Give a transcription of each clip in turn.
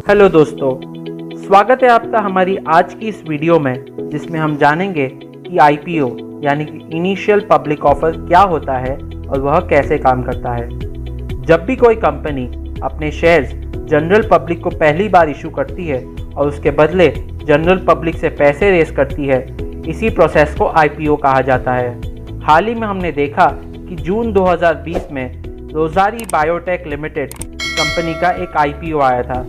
Hello दोस्तों, स्वागत है आपका हमारी आज की इस वीडियो में, जिसमें हम जानेंगे कि आईपीओ यानी कि इनिशियल पब्लिक ऑफर क्या होता है और वह कैसे काम करता है। जब भी कोई कंपनी अपने शेयर्स जनरल पब्लिक को पहली बार इशू करती है और उसके बदले जनरल पब्लिक से पैसे रेस करती है, इसी प्रोसेस को आईपीओ कहा जाता है। हाल ही में हमने देखा कि जून 2020 में रोजारी बायोटेक लिमिटेड कंपनी का एक आईपीओ आया था,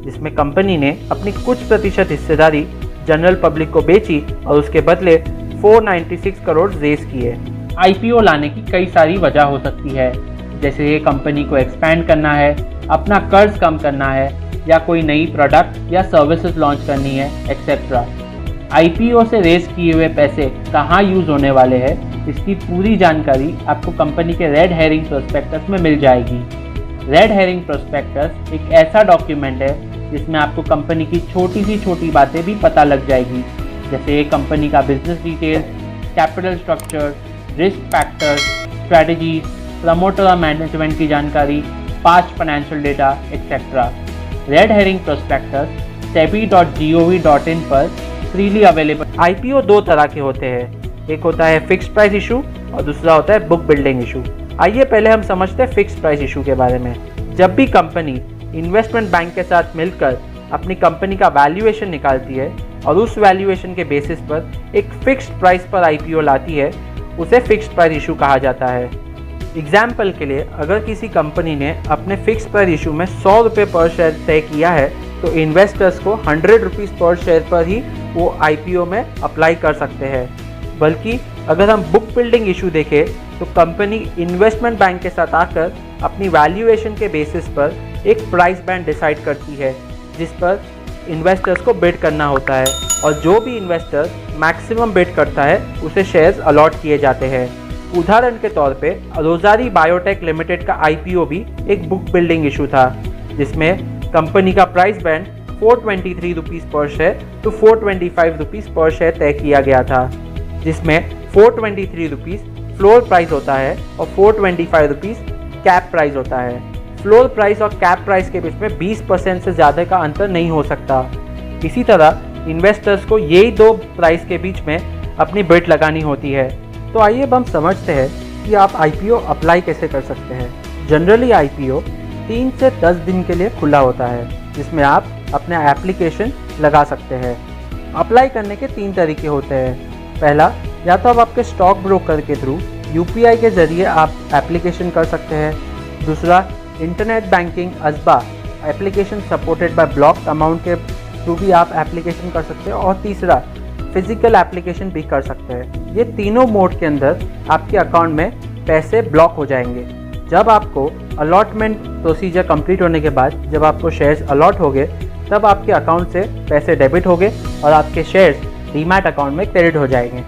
जिसमें कंपनी ने अपनी कुछ प्रतिशत हिस्सेदारी जनरल पब्लिक को बेची और उसके बदले 496 करोड़ रेज किए। आईपीओ लाने की कई सारी वजह हो सकती है, जैसे ये कंपनी को एक्सपैंड करना है, अपना कर्ज कम करना है, या कोई नई प्रोडक्ट या सर्विसेज लॉन्च करनी है, एक्सेट्रा। आईपीओ से रेज किए हुए पैसे कहाँ यूज होने वाले हैं, इसकी पूरी जानकारी आपको कंपनी के रेड हेरिंग प्रोस्पेक्टस में मिल जाएगी। रेड हेरिंग प्रोस्पेक्टस एक ऐसा डॉक्यूमेंट है जिसमें आपको कंपनी की छोटी सी छोटी बातें भी पता लग जाएगी, जैसे कंपनी का business details, capital structure, risk factors, strategies, promoter और मैनेजमेंट की जानकारी, past financial data, etcetera. Red herring prospectus sebi.gov.in पर फ्रीली अवेलेबल। आईपीओ दो तरह के होते हैं, एक होता है फिक्स्ड प्राइस इशू और दूसरा होता है बुक बिल्डिंग इशू। आइए पहले हम समझते हैं फिक्स्ड प्राइस इशू के बारे में। जब भी कंपनी इन्वेस्टमेंट बैंक के साथ मिलकर अपनी कंपनी का वैल्यूएशन निकालती है और उस वैल्यूएशन के बेसिस पर एक फिक्स्ड प्राइस पर आईपीओ लाती है, उसे फिक्स्ड प्राइस इशू कहा जाता है। एग्जाम्पल के लिए, अगर किसी कंपनी ने अपने फिक्स्ड प्राइस इशू में 100 रुपये पर शेयर तय किया है, तो इन्वेस्टर्स को 100 रुपीज़ पर शेयर पर ही वो आईपीओ में अप्लाई कर सकते हैं। बल्कि अगर हम बुक बिल्डिंग इशू देखें, तो कंपनी इन्वेस्टमेंट बैंक के साथ आकर अपनी वैल्यूएशन के बेसिस पर एक प्राइस बैंड डिसाइड करती है, जिस पर इन्वेस्टर्स को बिड करना होता है, और जो भी इन्वेस्टर मैक्सिमम बिड करता है उसे शेयर्स अलॉट किए जाते हैं। उदाहरण के तौर पे रोजारी बायोटेक लिमिटेड का आईपीओ भी एक बुक बिल्डिंग इशू था, जिसमें कंपनी का प्राइस बैंड 423 रुपीज़ पर शेयर टू 425 रुपीज़ पर शेयर तय किया गया था, जिसमें 423 रुपीज़ फ्लोर प्राइस होता है और 425 रुपीज़ कैप प्राइस होता है। फ्लोर प्राइस और कैप प्राइस के बीच में 20% से ज़्यादा का अंतर नहीं हो सकता। इसी तरह इन्वेस्टर्स को यही दो प्राइस के बीच में अपनी बिड लगानी होती है। तो आइए अब हम समझते हैं कि आप आईपीओ अप्लाई कैसे कर सकते हैं। जनरली आईपीओ 3 से 10 दिन के लिए खुला होता है, जिसमें आप अपना एप्लीकेशन लगा सकते हैं। अप्लाई करने के 3 तरीके होते हैं। पहला, या तो आप आपके स्टॉक ब्रोकर के थ्रू यूपीआई के ज़रिए आप एप्लीकेशन कर सकते हैं। दूसरा, internet banking ASBA application supported by block amount के थ्रू भी आप एप्लीकेशन कर सकते हैं। और तीसरा, फिजिकल एप्लीकेशन भी कर सकते हैं। ये तीनों मोड के अंदर आपके अकाउंट में पैसे ब्लॉक हो जाएंगे। जब आपको अलॉटमेंट प्रोसीजर कंप्लीट होने के बाद जब आपको शेयर्स अलॉट हो गए, तब आपके अकाउंट से पैसे डेबिट हो गए और आपके शेयर्स डीमैट अकाउंट में क्रेडिट हो जाएंगे।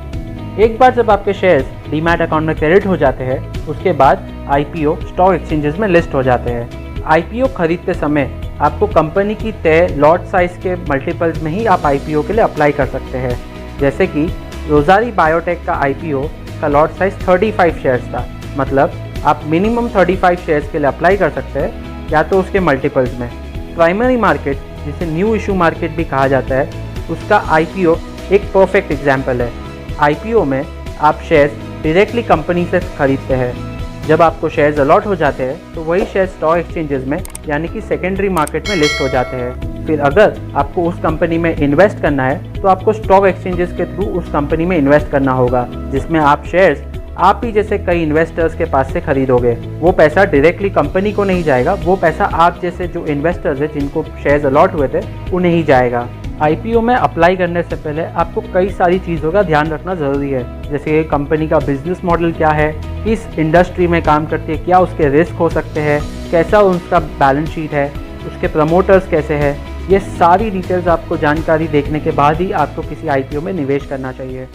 एक बार जब आपके शेयर्स डीमैट अकाउंट में क्रेडिट हो जाते हैं, उसके बाद आईपीओ स्टॉक एक्सचेंजेस में लिस्ट हो जाते हैं। आईपीओ खरीदते समय आपको कंपनी की तय लॉट साइज के मल्टीपल्स में ही आप आईपीओ के लिए अप्लाई कर सकते हैं। जैसे कि रोजारी बायोटेक का आईपीओ का लॉट साइज 35 शेयर्स था, मतलब आप मिनिमम 35 शेयर्स के लिए अप्लाई कर सकते हैं, या तो उसके मल्टीपल्स में। प्राइमरी मार्केट, जिसे न्यू इशू मार्केट भी कहा जाता है, उसका आईपीओ एक परफेक्ट एग्जाम्पल है। आईपीओ में आप शेयर्स डायरेक्टली कंपनी से खरीदते हैं। जब आपको शेयर्स अलॉट हो जाते हैं, तो वही शेयर स्टॉक एक्सचेंजेस में यानी कि सेकेंडरी मार्केट में लिस्ट हो जाते हैं। फिर अगर आपको उस कंपनी में इन्वेस्ट करना है, तो आपको स्टॉक एक्सचेंजेस के थ्रू उस कंपनी में इन्वेस्ट करना होगा, जिसमें आप शेयर्स आप ही जैसे कई इन्वेस्टर्स के पास से खरीदोगे। वो पैसा डायरेक्टली कंपनी को नहीं जाएगा, वो पैसा आप जैसे जो इन्वेस्टर्स हैं जिनको शेयर्स अलॉट हुए थे उन्हें ही जाएगा। आईपीओ में अप्लाई करने से पहले आपको कई सारी चीज़ों का ध्यान रखना ज़रूरी है, जैसे कंपनी का बिजनेस मॉडल क्या है, किस इंडस्ट्री में काम करती है, क्या उसके रिस्क हो सकते हैं, कैसा उसका बैलेंस शीट है, उसके प्रमोटर्स कैसे हैं। ये सारी डिटेल्स आपको जानकारी देखने के बाद ही आपको किसी आईपीओ में निवेश करना चाहिए।